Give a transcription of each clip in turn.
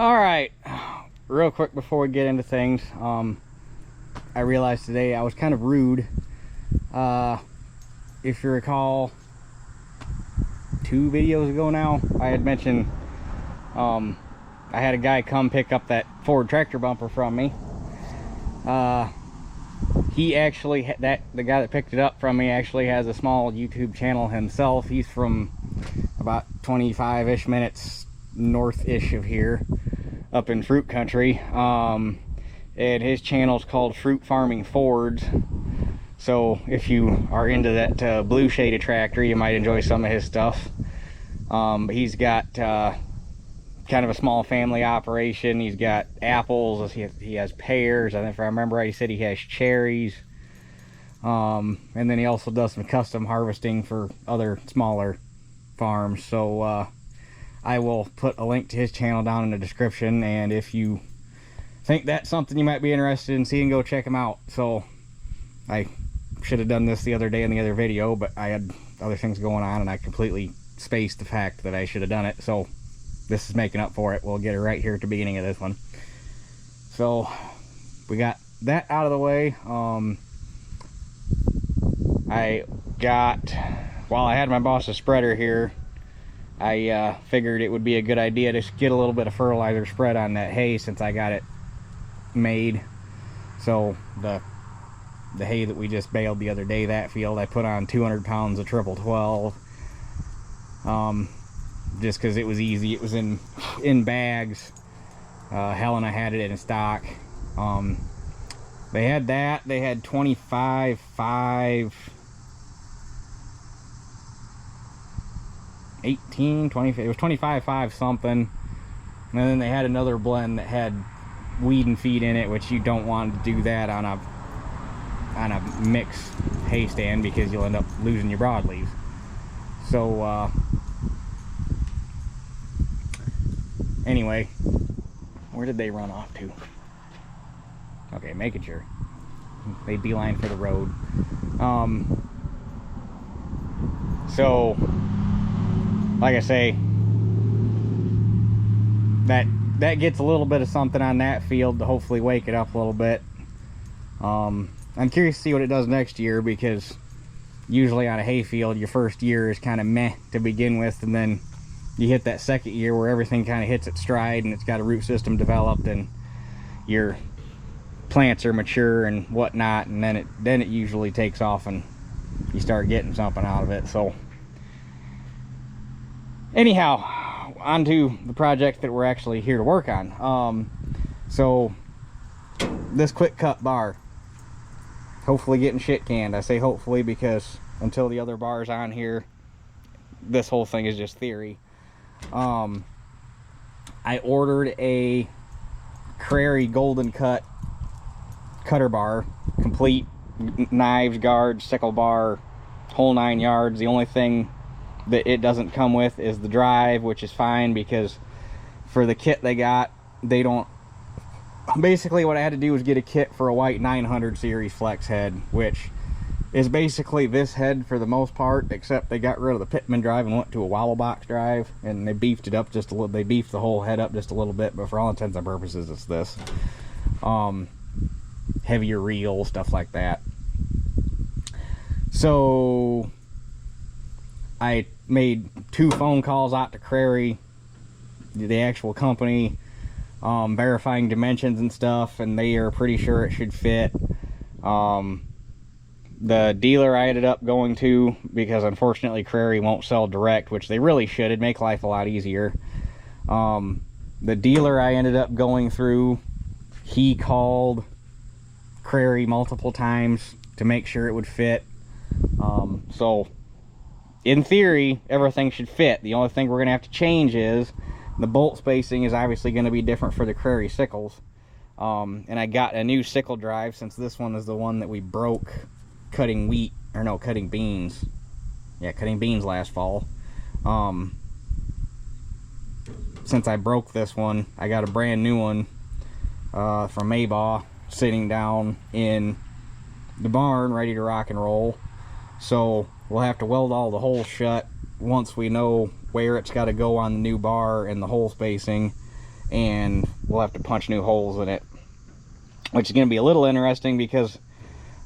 All right, real quick before we get into things, I realized today I was kind of rude. If you recall, 2 videos ago now, I had mentioned I had a guy come pick up that Ford tractor bumper from me. He actually, the guy that picked it up from me actually has a small YouTube channel himself. He's from about 25-ish minutes north-ish of here, up in fruit country. And his channel's called Fruit Farming Fords. So if you are into that blue shaded tractor, you might enjoy some of his stuff. He's got kind of a small family operation. He's got apples, he has pears, I think if I remember right, he said he has cherries. And then he also does some custom harvesting for other smaller farms. So I will put a link to his channel down in the description, and if you think that's something you might be interested in seeing, go check him out. So I should have done this the other day in the other video, but I had other things going on and I completely spaced the fact that I should have done it. So this is making up for it. We'll get it right here at the beginning of this one. So we got that out of the way. While I had my boss's spreader here, I figured it would be a good idea to get a little bit of fertilizer spread on that hay since I got it made. So the hay that we just baled the other day, that field, I put on 200 pounds of triple 12. Just because it was easy. It was in bags. Helena had it in stock. They had that. They had 25.5, 18, 20. It was 25.5 something. And then they had another blend that had weed and feed in it, which you don't want to do that on a mixed hay stand because you'll end up losing your broadleaves. So anyway, where did they run off to? Okay, making sure. They beeline for the road. So like I say, that gets a little bit of something on that field to hopefully wake it up a little bit. I'm curious to see what it does next year, because usually on a hayfield your first year is kind of meh to begin with, and then you hit that second year where everything kind of hits its stride and it's got a root system developed and your plants are mature and whatnot, and then it usually takes off and you start getting something out of it. So anyhow, on to the project that we're actually here to work on. So this quick cut bar, hopefully getting shit canned. I say hopefully because until the other bar's on here, this whole thing is just theory. I ordered a Crary golden cut cutter bar, complete knives, guards, sickle bar, whole 9 yards. The only thing that it doesn't come with is the drive, which is fine because for the kit they got, they don't. Basically what I had to do was get a kit for a white 900 series flex head, which is basically this head for the most part, except they got rid of the Pitman drive and went to a wobble box drive, and they beefed it up just a little. They beefed the whole head up just a little bit, but for all intents and purposes it's this. Heavier reel, stuff like that. So I made 2 phone calls out to Crary, the actual company, verifying dimensions and stuff, and they are pretty sure it should fit. The dealer I ended up going to, because unfortunately Crary won't sell direct, which they really should. It'd make life a lot easier. The dealer I ended up going through, he called Crary multiple times to make sure it would fit. So in theory everything should fit. The only thing we're gonna have to change is the bolt spacing is obviously going to be different for the Crary sickles. And I got a new sickle drive, since this one is the one that we broke cutting beans. Yeah, cutting beans last fall. Since I broke this one, I got a brand new one from Maybaugh sitting down in the barn ready to rock and roll. So we'll have to weld all the holes shut once we know where it's got to go on the new bar and the hole spacing, and we'll have to punch new holes in it, which is going to be a little interesting because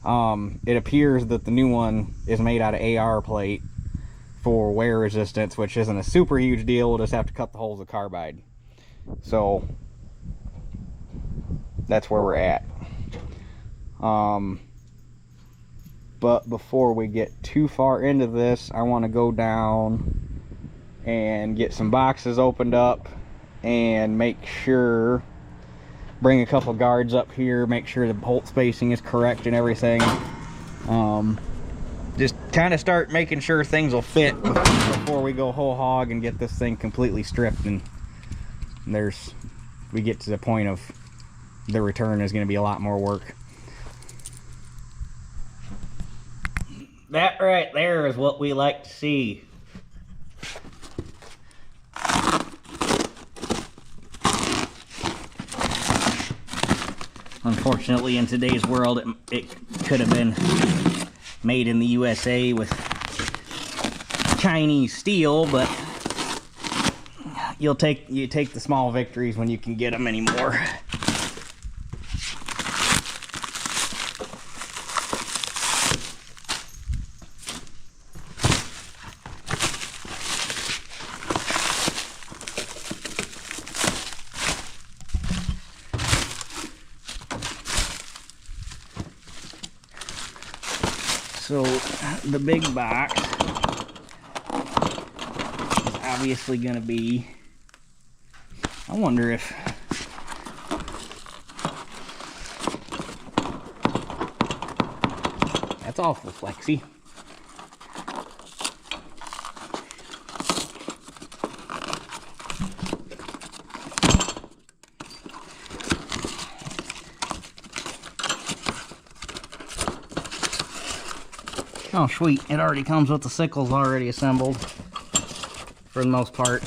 it appears that the new one is made out of AR plate for wear resistance, which isn't a super huge deal. We'll just have to cut the holes with carbide. So that's where we're at. But before we get too far into this, I want to go down and get some boxes opened up and make sure, bring a couple guards up here, make sure the bolt spacing is correct and everything. Just kind of start making sure things will fit before we go whole hog and get this thing completely stripped, and we get to the point of the return is going to be a lot more work. That right there is what we like to see. Unfortunately, in today's world, it could have been made in the USA with Chinese steel, but you take the small victories when you can get them anymore. So the big box is obviously going to be, I wonder if that's awful flexy. Oh sweet, it already comes with the sickles already assembled for the most part.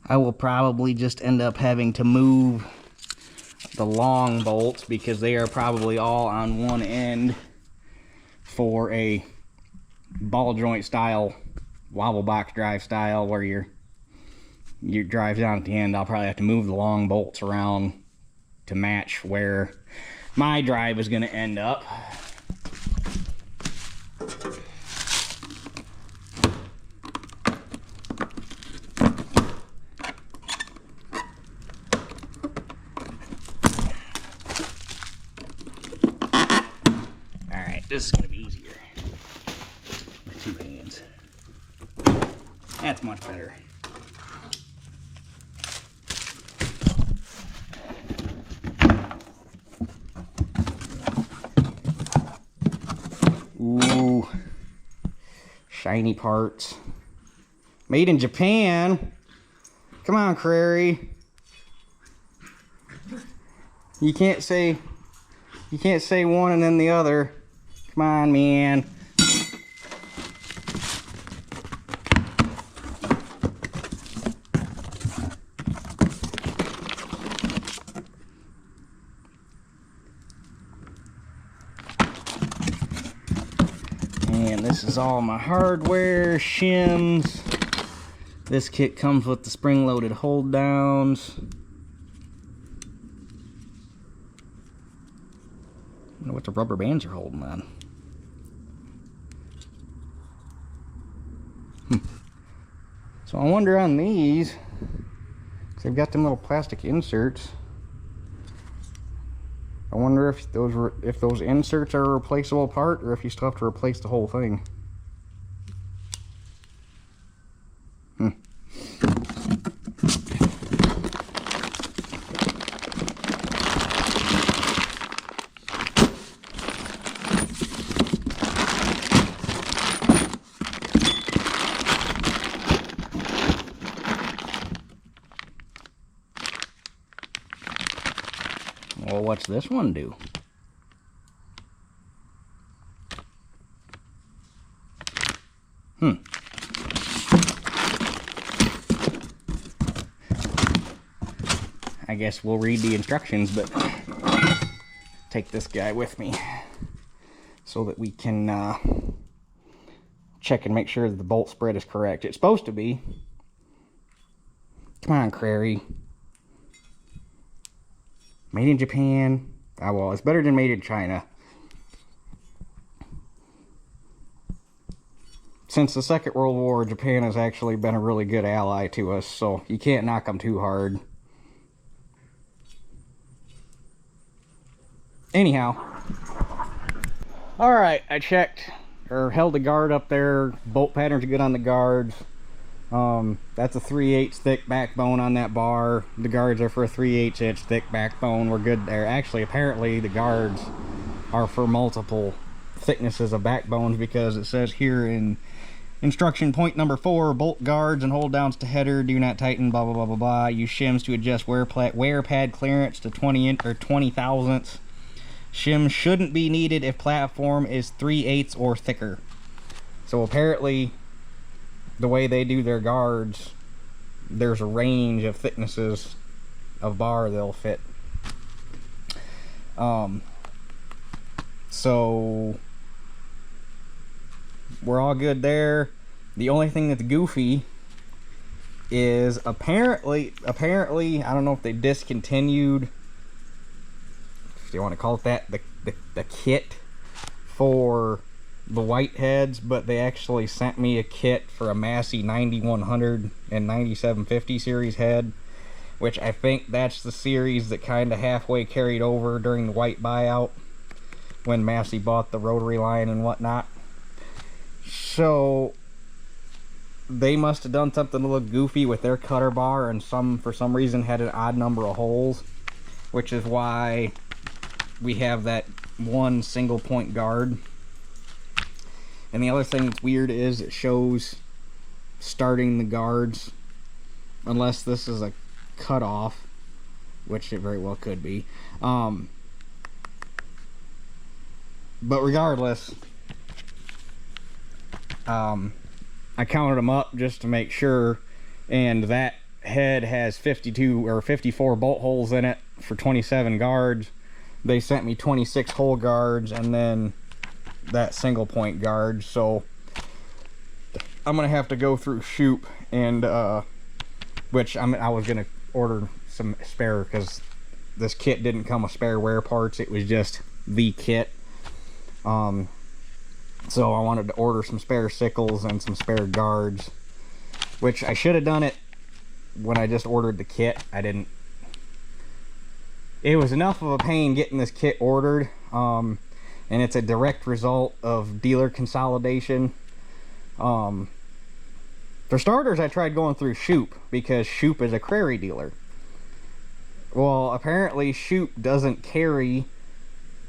I will probably just end up having to move the long bolts because they are probably all on one end for a ball joint style, wobble box drive style where your drive's down at the end. I'll probably have to move the long bolts around to match where my drive is going to end up. Alright, this is going to be easier with two hands. That's much better. Ooh, shiny parts. Made in Japan. Come on, Crary. You can't say one and then the other. Come on, man. And this is all my hardware, shims. This kit comes with the spring-loaded hold downs. I wonder what the rubber bands are holding on. So I wonder on these, because they've got them little plastic inserts. I wonder if those inserts are a replaceable part, or if you still have to replace the whole thing. Well, what's this one do? I guess we'll read the instructions, but take this guy with me so that we can check and make sure that the bolt spread is correct. It's supposed to be. Come on, Crary. Made in Japan. Ah, well, it's better than made in China. Since the Second World War, Japan has actually been a really good ally to us, so you can't knock them too hard. Anyhow. Alright, I checked, or held the guard up there. Bolt patterns are good on the guards. That's a 3/8 thick backbone on that bar. The guards are for a 3/8 inch thick backbone. We're good there. Actually, apparently the guards are for multiple thicknesses of backbones, because it says here in instruction point number 4, bolt guards and hold downs to header, do not tighten, blah blah blah blah blah. Use shims to adjust wear pad clearance to 20 thousandths. Shims shouldn't be needed if platform is 3/8 or thicker. So apparently the way they do their guards, there's a range of thicknesses of bar they'll fit. So we're all good there. The only thing that's goofy is apparently I don't know if they discontinued, if you want to call it that, the kit for the white heads, but they actually sent me a kit for a Massey 9100 and 9750 series head, which I think that's the series that kind of halfway carried over during the white buyout when Massey bought the rotary line and whatnot. So they must have done something a little goofy with their cutter bar, and for some reason had an odd number of holes, which is why we have that one single point guard. And the other thing that's weird is it shows starting the guards, unless this is a cutoff, which it very well could be. But regardless, I counted them up just to make sure, and that head has 52 or 54 bolt holes in it for 27 guards. They sent me 26 hole guards and then that single point guard, so I'm gonna have to go through Shoop and which I was gonna order some spare, because this kit didn't come with spare wear parts, it was just the kit. So I wanted to order some spare sickles and some spare guards, which I should have done it when I just ordered the kit. I didn't. It was enough of a pain getting this kit ordered, and it's a direct result of dealer consolidation. For starters, I tried going through Shoop, because Shoop is a Crary dealer. Well, apparently Shoop doesn't carry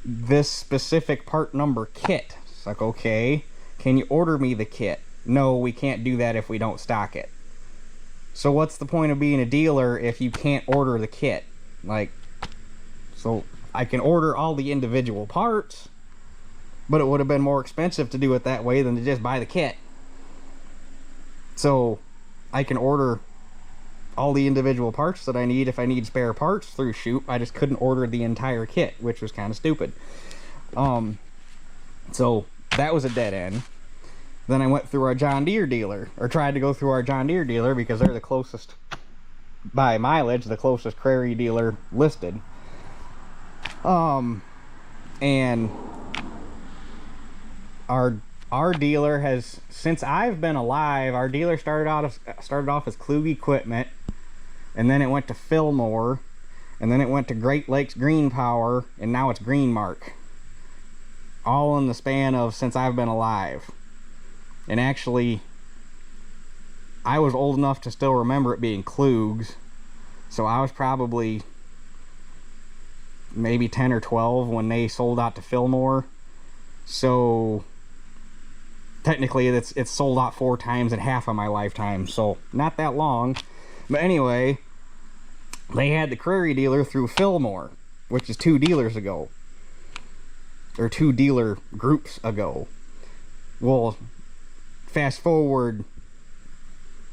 this specific part number kit. It's like, okay, can you order me the kit? No, we can't do that if we don't stock it. So what's the point of being a dealer if you can't order the kit? Like, so I can order all the individual parts, but it would have been more expensive to do it that way than to just buy the kit. So I can order all the individual parts that I need if I need spare parts through Shoop. I just couldn't order the entire kit, which was kind of stupid. So that was a dead end. Then I went through our John Deere dealer, or tried to go through our John Deere dealer, because they're the closest, by mileage, the closest Crary dealer listed. And our dealer has, since I've been alive, our dealer started off as Klug Equipment, and then it went to Fillmore, and then it went to Great Lakes Green Power, and now it's Greenmark. All in the span of since I've been alive. And actually, I was old enough to still remember it being Klug's, so I was probably maybe 10 or 12 when they sold out to Fillmore. So technically it's sold out 4 times in half of my lifetime, so not that long. But anyway, they had the Crary dealer through Fillmore, which is 2 dealers ago, or 2 dealer groups ago. Well, fast forward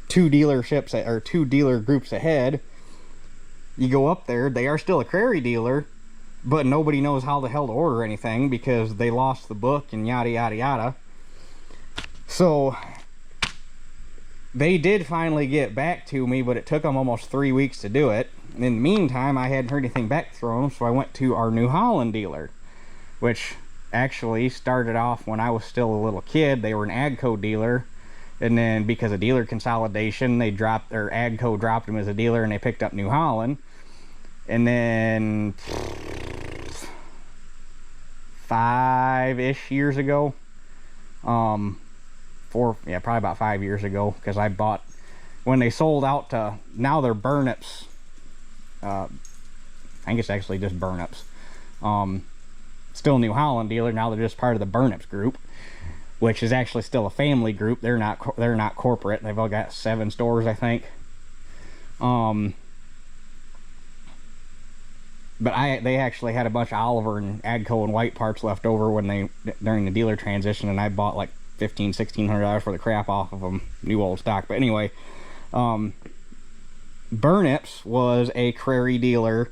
2 dealerships, or 2 dealer groups ahead, you go up there, they are still a Crary dealer, but nobody knows how the hell to order anything because they lost the book and yada yada yada. So they did finally get back to me, but it took them almost 3 weeks to do it. And in the meantime, I hadn't heard anything back from them, so I went to our New Holland dealer, which actually started off when I was still a little kid. They were an AGCO dealer, and then because of dealer consolidation, they dropped, or AGCO dropped them as a dealer, and they picked up New Holland. And then 5-ish years ago, probably about 5 years ago, because I bought, when they sold out to, now they're Burnups, I think it's actually just Burnups, still New Holland dealer. Now they're just part of the Burnups group, which is actually still a family group. They're not corporate. They've all got 7 stores, I think. But they actually had a bunch of Oliver and AGCO and White parts left over during the dealer transition, and I bought like $1,500–$1,600 for the crap off of them, new old stock. But anyway, Burnups was a Crary dealer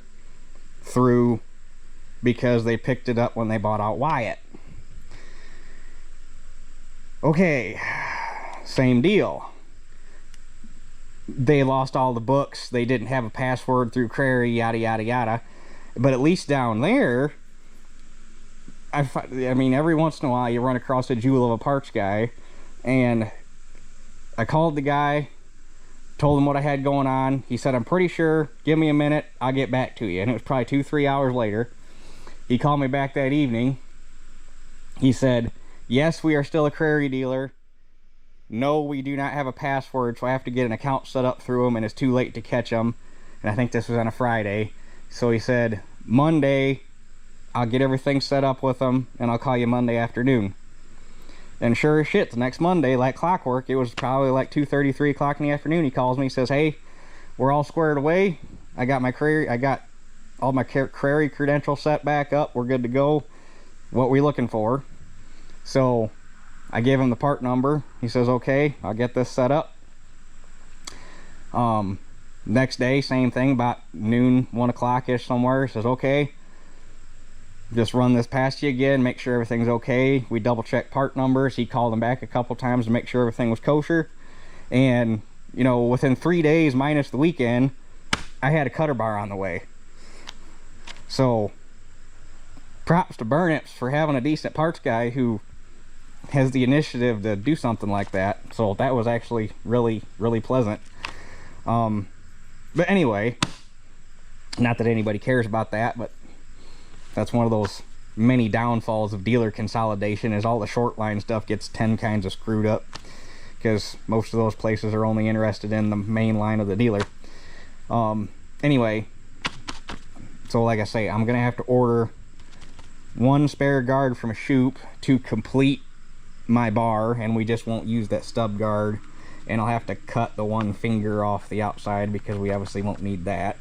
because they picked it up when they bought out Wyatt. Okay, same deal. They lost all the books. They didn't have a password through Crary, yada yada yada. But at least down there, I mean, every once in a while you run across a jewel of a parts guy, and I called the guy, told him what I had going on. He said, I'm pretty sure, give me a minute, I'll get back to you. And it was probably 2–3 hours later. He called me back that evening. He said, yes, we are still a Crary dealer. No, we do not have a password, so I have to get an account set up through them, and it's too late to catch them. And I think this was on a Friday. So he said, Monday, I'll get everything set up with them, and I'll call you Monday afternoon. And sure as shit, the next Monday, like clockwork, it was probably like 2:30, 3 o'clock in the afternoon. He calls me, says, hey, we're all squared away. I got all my Crary credentials set back up. We're good to go. What we looking for? So I gave him the part number. He says, okay, I'll get this set up. Next day, same thing, about noon, 1 o'clock-ish somewhere. He says, okay, just run this past you again, make sure everything's okay. We double-check part numbers. He called him back a couple times to make sure everything was kosher. And, you know, within 3 days, minus the weekend, I had a cutter bar on the way. So, props to Burnups for having a decent parts guy who has the initiative to do something like that. So that was actually really, really pleasant. But anyway, not that anybody cares about that, but that's one of those many downfalls of dealer consolidation, is all the short line stuff gets 10 kinds of screwed up, because most of those places are only interested in the main line of the dealer. Anyway, so like I say, I'm gonna have to order 1 spare guard from a Shoop to complete my bar, and we just won't use that stub guard. And I'll have to cut the 1 finger off the outside, because we obviously won't need that.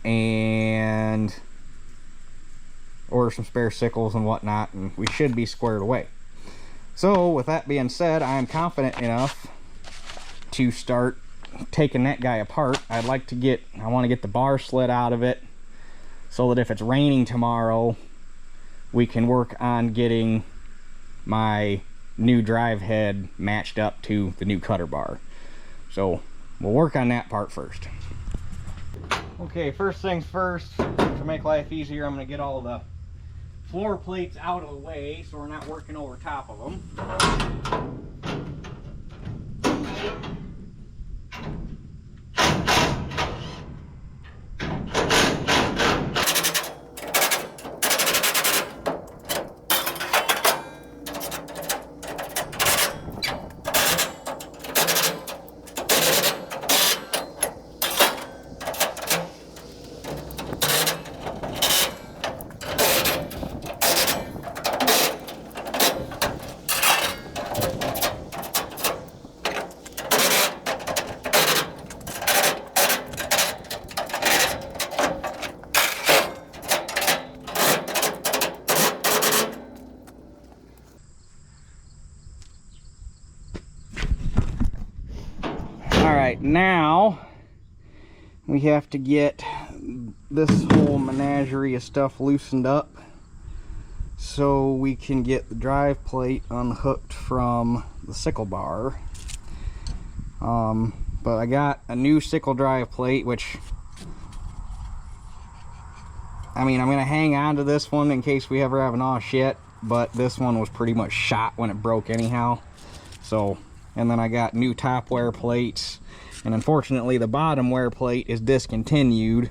And order some spare sickles and whatnot, and we should be squared away. So with that being said, I am confident enough to start taking that guy apart. I want to get the bar slid out of it, so that if it's raining tomorrow, we can work on getting my new drive head matched up to the new cutter bar. So we'll work on that part first. Okay, first things first, to make life easier, I'm going to get all the floor plates out of the way so we're not working over top of them. Alright, now we have to get this whole menagerie of stuff loosened up. so we can get the drive plate unhooked from the sickle bar. But I got a new sickle drive plate, which, I mean, I'm gonna hang on to this one in case we ever have an aw shit, but this one was pretty much shot when it broke anyhow. So, and then I got new top wear plates, and unfortunately the bottom wear plate is discontinued.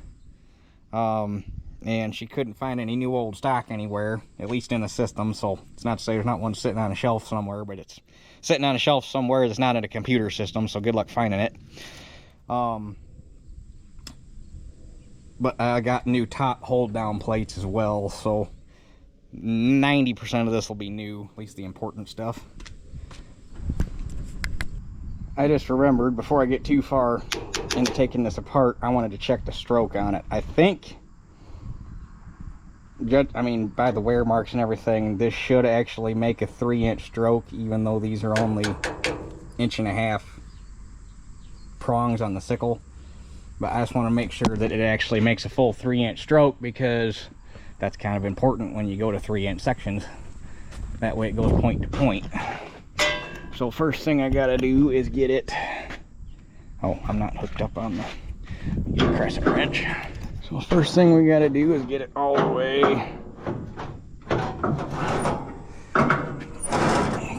And she couldn't find any new old stock anywhere, at least in the system. So it's not to say there's not one sitting on a shelf somewhere, but it's sitting on a shelf somewhere that's not in a computer system, so good luck finding it. But I got new top hold down plates as well, so 90% of this will be new, at least the important stuff. I just remembered, before I get too far into taking this apart, I wanted to check the stroke on it. I think, I mean, by the wear marks and everything, this should actually make a 3-inch stroke, even though these are only 1.5 inch prongs on the sickle. But I just want to make sure that it actually makes a full 3-inch stroke, because that's kind of important when you go to 3-inch sections. That way it goes point to point. So first thing I gotta do is get it. Oh, I'm not hooked up on the crescent wrench. So first thing we gotta do is get it all the way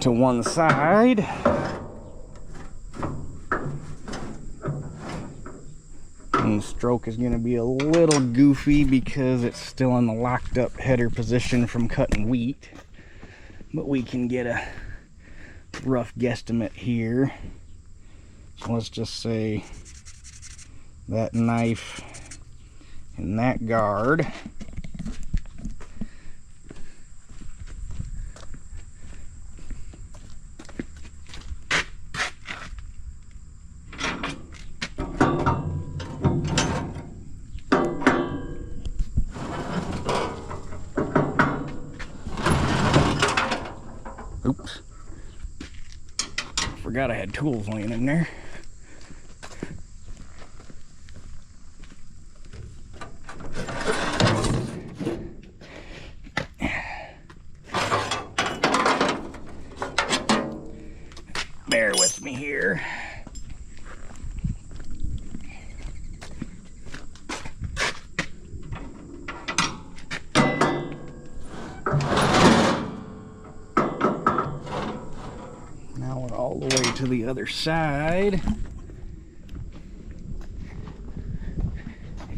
to one side. And the stroke is gonna be a little goofy because it's still in the locked up header position from cutting wheat. But we can get a rough guesstimate here. So let's just say that knife and that guard oops, forgot I had tools laying in there. Bear with me here. Now we're all the way to the other side.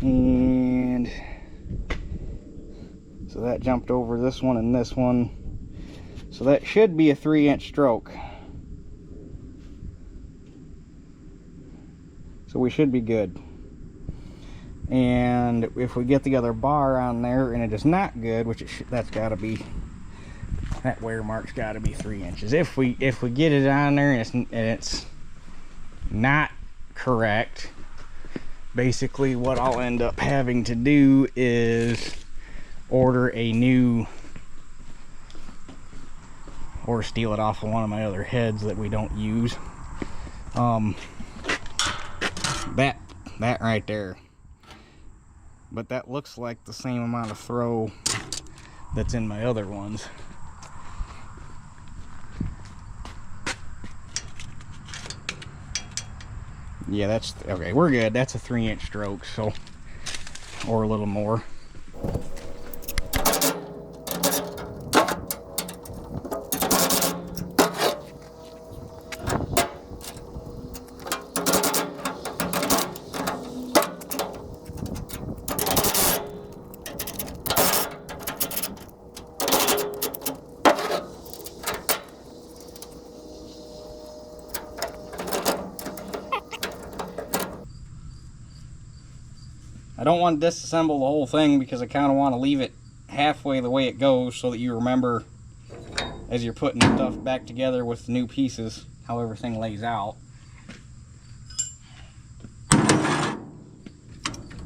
And so that jumped over this one and this one. So that should be a 3-inch stroke. So we should be good. And if we get the other bar on there and it is not good, which that's got to be, that wear mark's got to be 3 inches. If we get it on there and it's not correct, basically what I'll end up having to do is order a new, or steal it off of one of my other heads that we don't use. That right there. But that looks like the same amount of throw that's in my other ones. Yeah, that's okay. We're good. That's a 3-inch stroke, so, or a little more. I don't want to disassemble the whole thing because I kind of want to leave it halfway the way it goes so that you remember as you're putting stuff back together with the new pieces how everything lays out.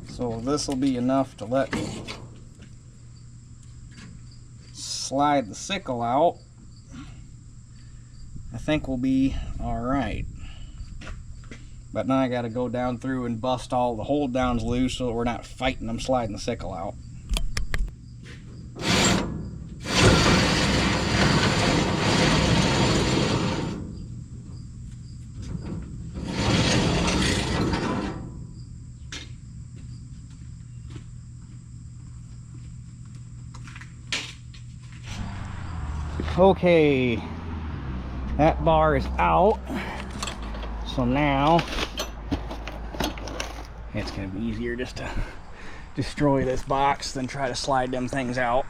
So this will be enough to let me slide the sickle out. I think we'll be alright. But now I got to go down through and bust all the hold downs loose so that we're not fighting them sliding the sickle out. Okay, that bar is out. So now it's gonna be easier just to destroy this box than try to slide them things out.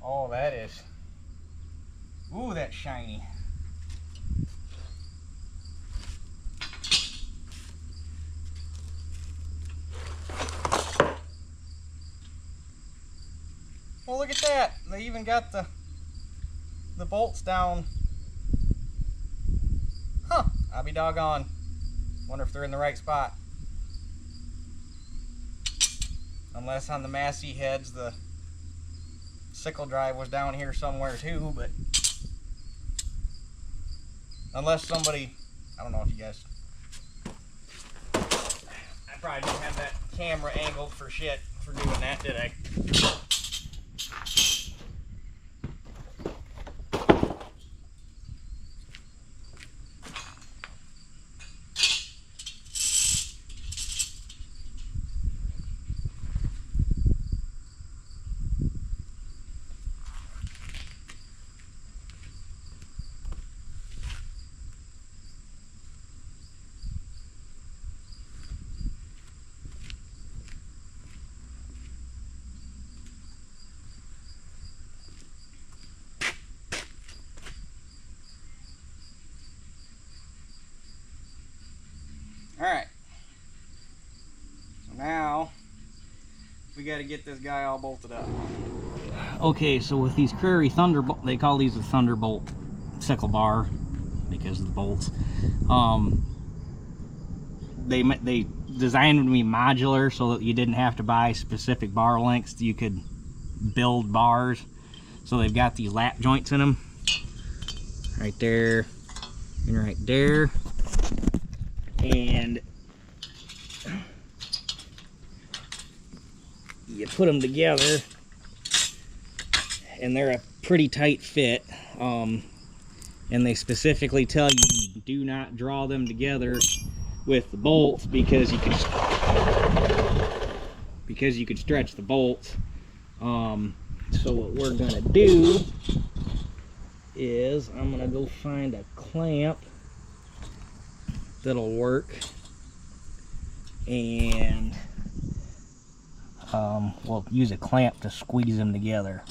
Oh, that is, ooh, that's shiny. Well, look at that. They even got the bolts down. Huh, I'll be doggone. Wonder if they're in the right spot. Unless on the Massey heads, the Sickle drive was down here somewhere too, but unless somebody, I don't know if you guys, I probably didn't have that camera angled for shit for doing that, did I? Alright, so now we got to get this guy all bolted up. Okay, so with these Crary Thunderbolt, they call these a Thunderbolt sickle bar because of the bolts. They designed them to be modular so that you didn't have to buy specific bar lengths. You could build bars. So they've got these lap joints in them, right there and right there. And you put them together and they're a pretty tight fit, and they specifically tell you do not draw them together with the bolts because you could stretch the bolts. So what we're gonna do is I'm gonna go find a clamp that'll work, and we'll use a clamp to squeeze them together.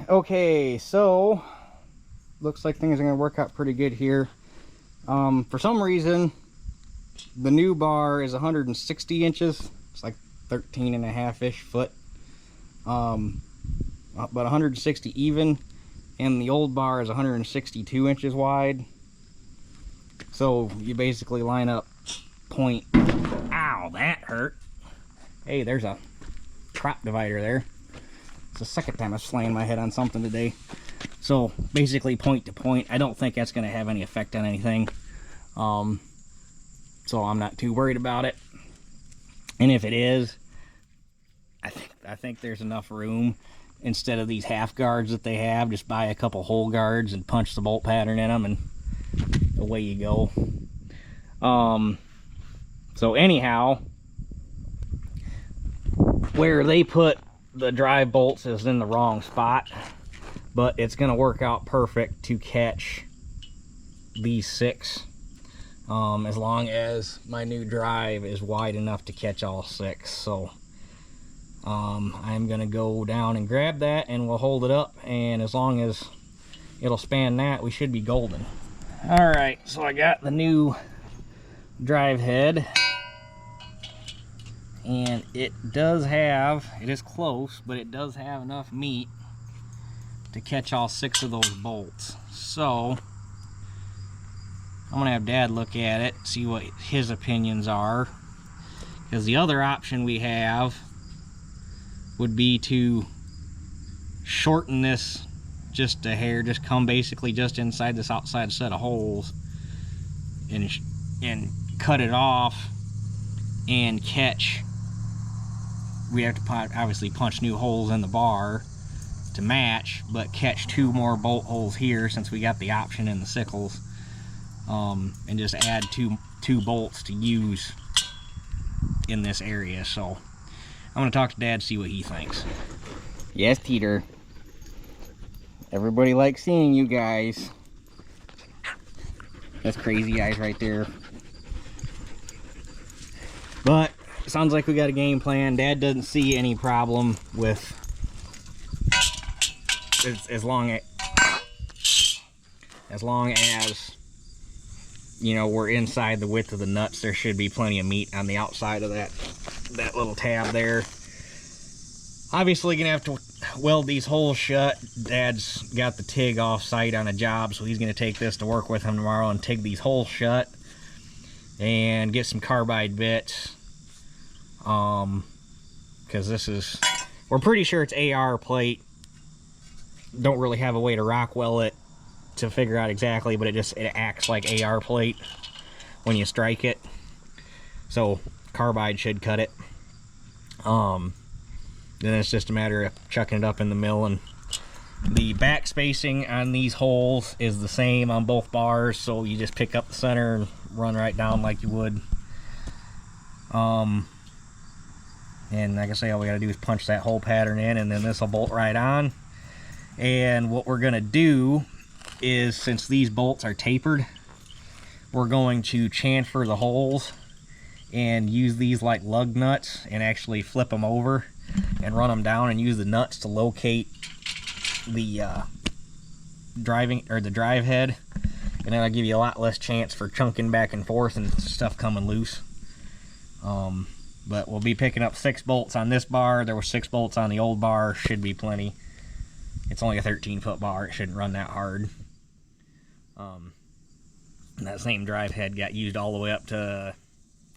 Okay, so looks like things are going to work out pretty good here. For some reason, the new bar is 160 inches. It's like 13.5-ish foot, but 160 even, and the old bar is 162 inches wide. So you basically line up point. Ow, that hurt. Hey, there's a prop divider there. It's the second time I've slammed my head on something today. So basically point to point. I don't think that's going to have any effect on anything. So I'm not too worried about it. And if it is, I think there's enough room. Instead of these half guards that they have, just buy a couple whole guards and punch the bolt pattern in them, and away you go. So anyhow, where they put the drive bolts is in the wrong spot, but it's going to work out perfect to catch these 6, as long as my new drive is wide enough to catch all 6. So I'm going to go down and grab that, and we'll hold it up, and as long as it'll span that, we should be golden. All right, so I got the new drive head, and it is close, but it does have enough meat to catch all 6 of those bolts. So I'm gonna have Dad look at it, see what his opinions are, because the other option we have would be to shorten this just a hair, just come basically just inside this outside set of holes and cut it off and catch. We have to obviously punch new holes in the bar to match, but catch 2 more bolt holes here since we got the option in the Sickles, and just add two bolts to use in this area. So I'm gonna talk to Dad, see what he thinks. Yes, Teeter. Everybody likes seeing you guys. That's Crazy Eyes right there. But it sounds like we got a game plan. Dad doesn't see any problem with as long as you know we're inside the width of the nuts. There should be plenty of meat on the outside of that little tab there. Obviously gonna have to weld these holes shut. Dad's got the TIG off site on a job, so he's gonna take this to work with him tomorrow and TIG these holes shut and get some carbide bits, because we're pretty sure it's AR plate. Don't really have a way to Rockwell it to figure out exactly, but it acts like AR plate when you strike it, so carbide should cut it. Then it's just a matter of chucking it up in the mill, and the back spacing on these holes is the same on both bars, so you just pick up the center and run right down like you would. And like I say, all we gotta do is punch that hole pattern in, and then this will bolt right on. And what we're gonna do is, since these bolts are tapered, we're going to chamfer the holes and use these like lug nuts and actually flip them over and run them down and use the nuts to locate the drive head, and that'll give you a lot less chance for chunking back and forth and stuff coming loose. But we'll be picking up 6 bolts on this bar. There were 6 bolts on the old bar. Should be plenty. It's only a 13-foot bar. It shouldn't run that hard. And that same drive head got used all the way up to,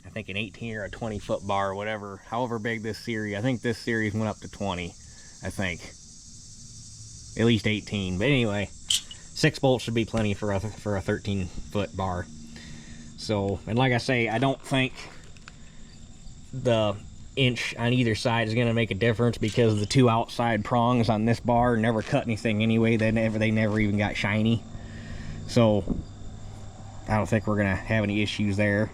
I think, an 18 or a 20-foot bar, whatever, however big this series. I think this series went up to 20, I think. At least 18. But anyway, 6 bolts should be plenty for a 13-foot bar. So, and like I say, I don't think the inch on either side is going to make a difference, because the 2 outside prongs on this bar never cut anything anyway. They never even got shiny. So, I don't think we're going to have any issues there.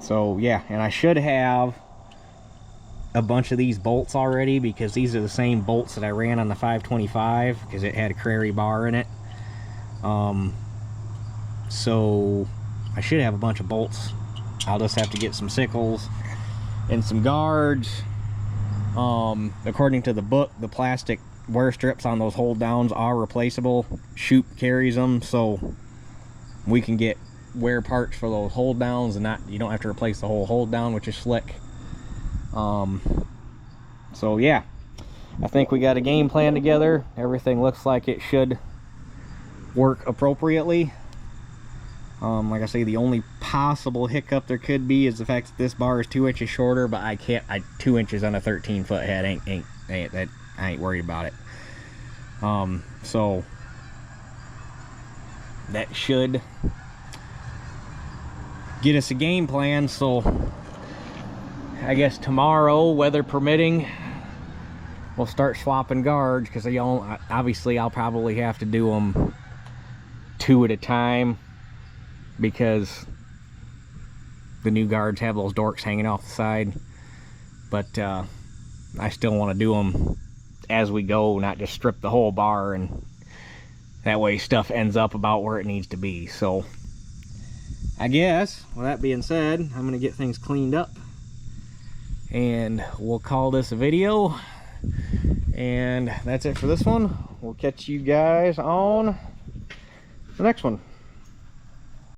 So yeah, and I should have a bunch of these bolts already, because these are the same bolts that I ran on the 525, because it had a Crary bar in it. So I should have a bunch of bolts. I'll just have to get some Sickles and some guards. According to the book, the plastic wear strips on those hold downs are replaceable. Shoot carries them, so we can get wear parts for those hold downs, and you don't have to replace the whole hold down, which is slick. So yeah, I think we got a game plan together. Everything looks like it should work appropriately. Like I say, the only possible hiccup there could be is the fact that this bar is 2 inches shorter, but 2 inches on a 13-foot head ain't that, I ain't worried about it. So that should get us a game plan. So I guess tomorrow, weather permitting, we'll start swapping guards, because obviously I'll probably have to do them 2 at a time, because the new guards have those dorks hanging off the side. but I still want to do them as we go, not just strip the whole bar, and that way stuff ends up about where it needs to be. So I guess with that being said, I'm gonna get things cleaned up and we'll call this a video. And that's it for this one. We'll catch you guys on the next one.